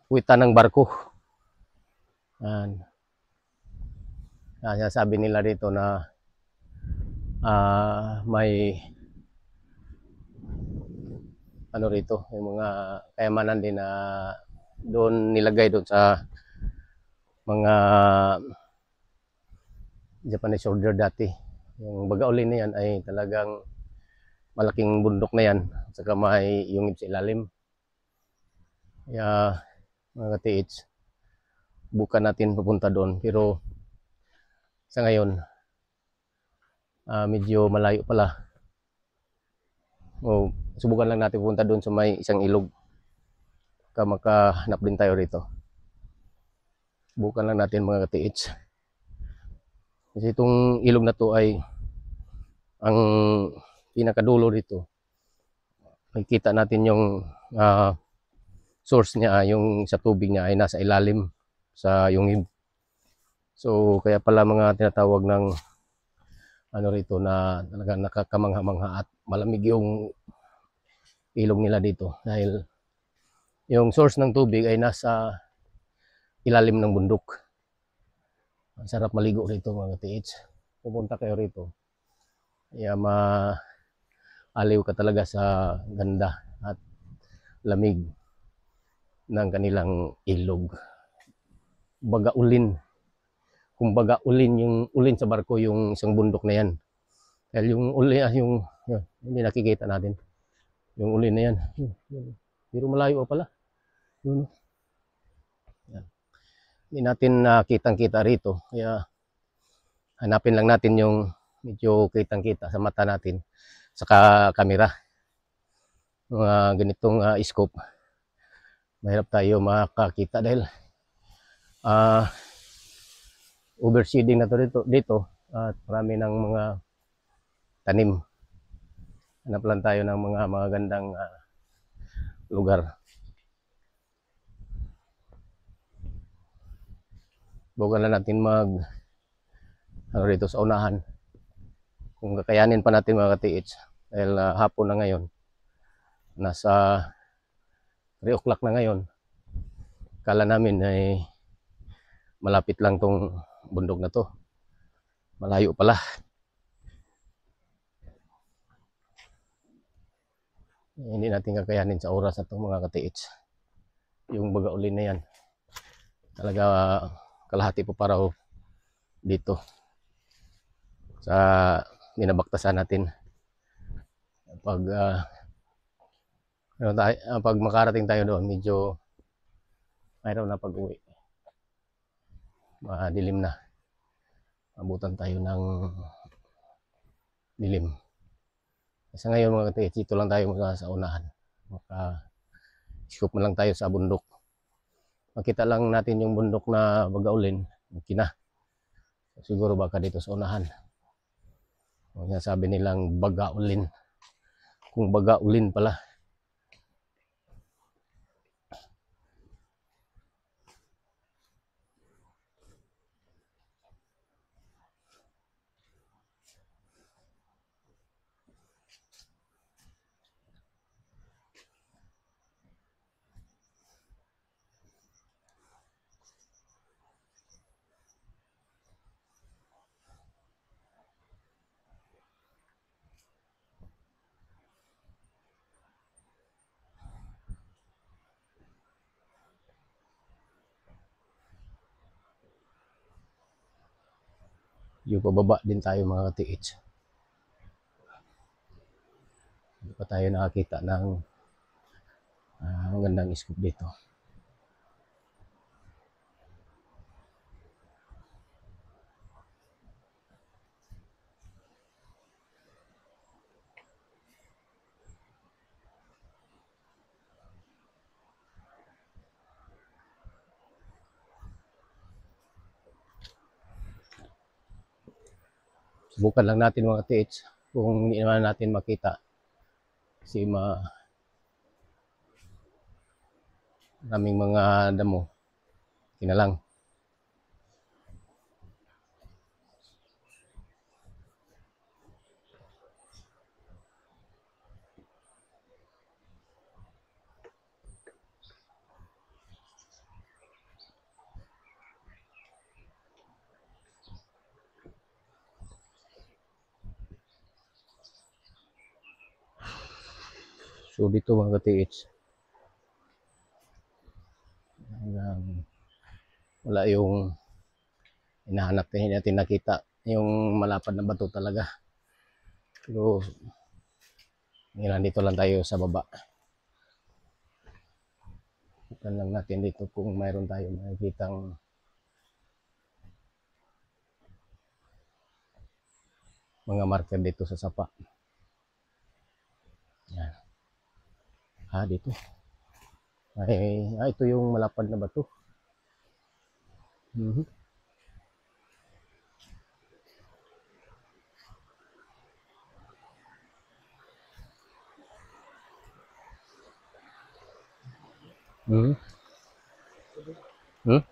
puwitan ng barko. Yan. Sabi nila dito na may ano rito, yung mga kayamanan din na doon nilagay doon sa mga Japanese order dati. Yung Bagaulin na yan ay talagang malaking bundok na yan, saka may yungib sa ilalim. Kaya mga ka-TH, bukan natin pupunta doon. Pero sa ngayon, medyo malayo pala. O, subukan lang natin pupunta doon sa may isang ilog. Makahanap din tayo rito. Subukan lang natin mga ka-TH. Kasi itong ilog na to ay ang pinakadulo dito. Makikita natin yung source niya, yung sa tubig niya ay nasa ilalim sa yungib. So kaya pala mga tinatawag ng ano rito na talaga nakakamangha-mangha at malamig yung ilog nila dito dahil yung source ng tubig ay nasa ilalim ng bundok. Ang sarap maligo rito mga TH. Pupunta kayo rito. Kaya maaliw ka talaga sa ganda at lamig ng kanilang ilog. Bagaulin. Kung Bagaulin, yung ulin sa barko, yung isang bundok na yan. Dahil yung ulin, yung hindi nakikita natin. Yung ulin na yan. Pero malayo pala. Yun. Yan. Hindi natin kitang-kita rito. Kaya hanapin lang natin yung medyo kitang-kita sa mata natin sa kamera. Mga ganitong scope. Mahirap tayo makakita dahil overseeding na to dito at marami ng mga tanim. Hanap lang tayo ng mga magandang lugar. Bukan na natin rito sa unahan. Kung kakayanin pa natin mga ka-TH dahil hapon na ngayon. Nasa 3 o'clock na ngayon. Kala namin ay malapit lang tong bundok na to. Malayo pala. Hindi natin kakayanin sa oras na to mga ka-TH. Yung Bagaulin na yan. Talaga kalahati po para dito sa binabaktasan natin. Pag makarating tayo doon, medyo mayroon na pag-uwi. Dilim na. Abutan tayo ng dilim. Sa ngayon mga ka-TH, dito lang tayo sa unahan. Scoop na lang tayo sa bundok. Makita lang natin yung bundok na Bagaulin. Okay na. Siguro baka dito sa unahan. Sabi nilang Bagaulin. Kung Bagaulin pala. Yung pababa din tayo mga ka-TH. Hindi pa tayo nakakita ng magandang scoop dito. Subukan lang natin mga TH kung hindi naman natin makita kasi maraming mga damo. Kinalang. So dito mga ka-TH, wala yung hinahanap, hindi natin nakita yung malapad na bato talaga. Pero nandito lang tayo sa baba. Tignan lang natin dito kung mayroon tayo makikitang mga marker dito sa sapa. Yan. Dito. Ito yung malapad na bato. Mhm. Mhm. Hmm?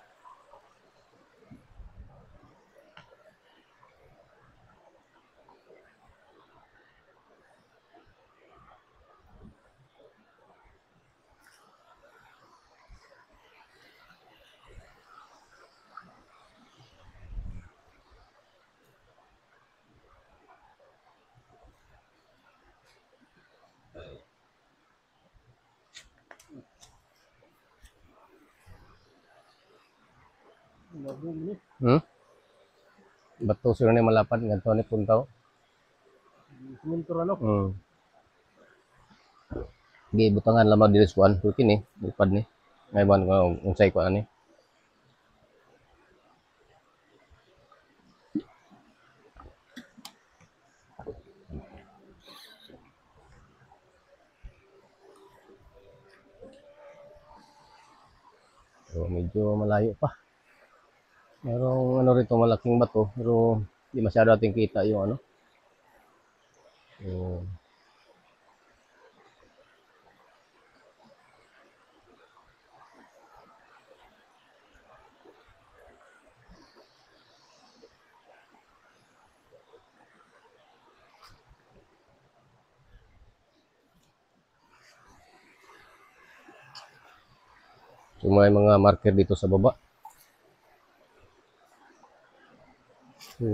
Hmm? Bato sila ni malapad ngadto ni puntaw. Hmm. Gi butangan lamang dili sa kuan, kini lipad ni. May ban ko unsay kuan ni. So medyo malayo pa. Merong ano rito malaking bato pero di masyado ating kita yung ano. So may mga marker dito sa baba. So,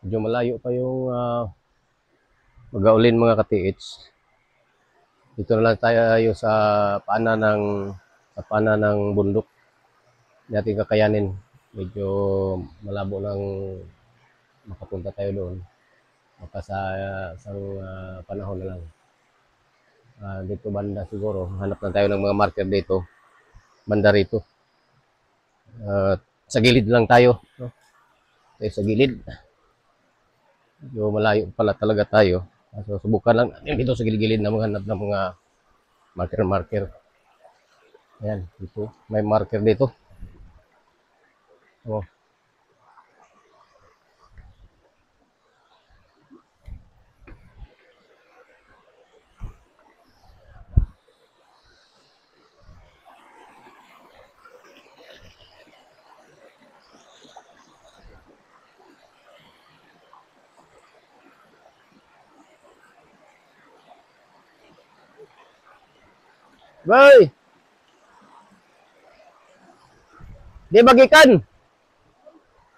medyo malayo pa yung mag-aulin mga ka-TH. Dito na lang tayo sa paanan ng bundok. Hindi natin kakayanin. Medyo malabo lang makapunta tayo doon. Baka sa isang panahon na lang. Dito banda siguro. Hanap na tayo ng mga marker dito. Banda rito. Sa gilid lang tayo. No? Tayo sa gilid. Medyo malayo pala talaga tayo. So, subukan lang natin dito sa gilid-gilid na maghanap ng mga marker. Ayan, dito. May marker dito. Oh. Boy! Di bagikan?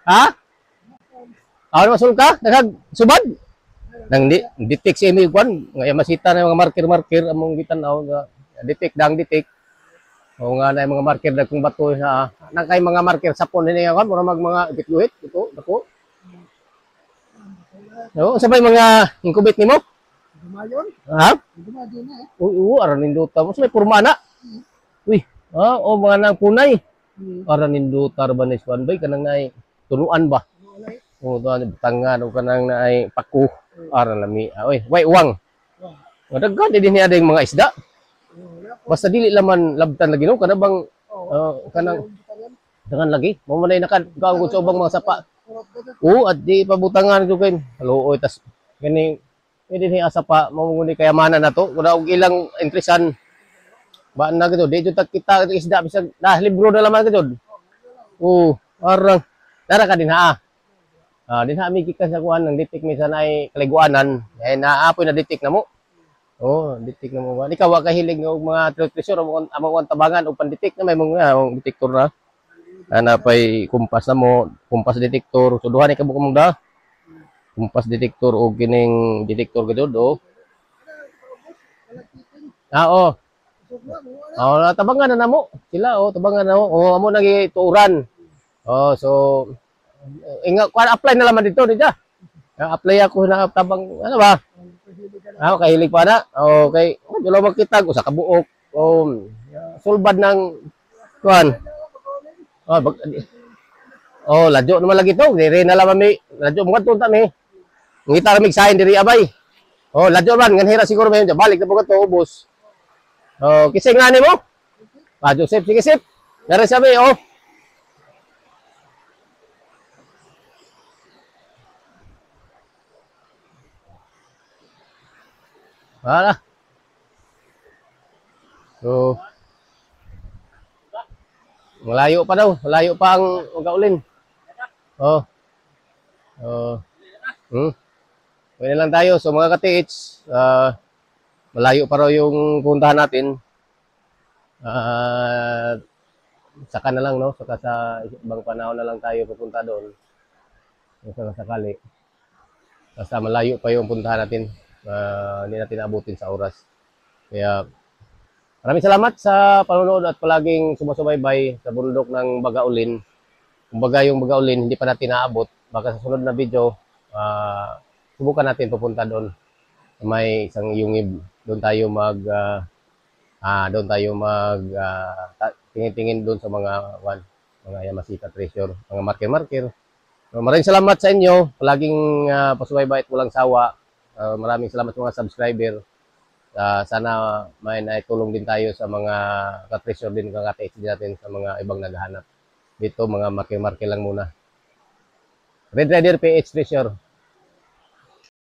Ha? Ano masul ka? Nagag subad? Nang detect si Emil Kwan, nga masita na mga marker among gitanaw nga detect. O nga na mga marker dagkong bato na nang kay mga marker sapon ni nga mura mag mga gitguhit ito dako. No, sabay mga incubate nimo? Dumayon? Ha? Dumayon na eh. Oo, aran ninduta mo sa may porma na. Uy, o mga nang punay. Aran ninduta ba ni Swan bay kanang nay tunuan ba? O tangan o kanang nay paku. Aran lami. Oy, way uwang. Daghan din niya ding mga isda. Basta dili laman labtan lagi no kada bang kanang dangan lagi. Mo man ay nakagaw sa ubang mga sapa. Oo, at di pabutangan ko kayo. Haluoy, tas gani, pwede ni asa pa, mamunguni kayamanan na to. Kung og ilang interesan, baan na gito, di kita isda, bisag, libro na laman gito. Oo, parang, Dara ka din ha. Din ha mi gikan sa kuan ng ditik mi sanay kaliguanan. Eh naapoy na ditik na mo. Oh, ditik na mo ba? Ikaw wa kahilig ng mga treasure among tabangan o panditik na may mga detektor na. Ana pay kumpas na mo, kumpas detektor. So duha ni ka mong da. Kumpas detektor o kining detektor gud oh. Oo. Oh, tabangan na namo. Sila oh, tabangan na mo. Oh, amo nagi tuuran. Oh, so inga kuan apply na laman dito dito. Apply ako na tabang ano ba? Kahilig pa na. Okay. Dilo makita ko sa kabuok. Sulbad ng kuan. Ladyo naman lagi to. Diri na laman mi. Ladyo mo tunta mi. Ngita ra mig sahin diri abay. Ladyo man ngan hira siguro mayon balik na bugat to ubos. Kising nga mo? Joseph, sige sip. Dari sabi, Wala. So, malayo pa daw. Malayo pa ang Gaulin. Pwede lang tayo. So, mga ka-TH, malayo pa raw yung puntahan natin. Saka na lang, no? Saka sa ibang panahon na lang tayo pupunta doon. Kung sakali. Basta malayo pa yung puntahan natin. Hindi natin abutin sa oras. Kaya maraming salamat sa panonood at palaging sumusubaybay sa bundok ng Bagaulin. Kumbaga yung Bagaulin hindi pa natin naabot. Baka sa sunod na video, subukan natin pupunta doon. May isang yungib. Doon tayo tingin-tingin doon sa mga Yamasita treasure, mga marker-marker. Maraming salamat sa inyo. Palaging pasubaybay at walang sawa. Maraming salamat sa mga subscriber. Sana may naitulong din tayo sa mga ka-treasure din, ka-TH din natin sa mga ibang naghahanap. Dito mga marke-marke lang muna. Red Rider PH Treasure.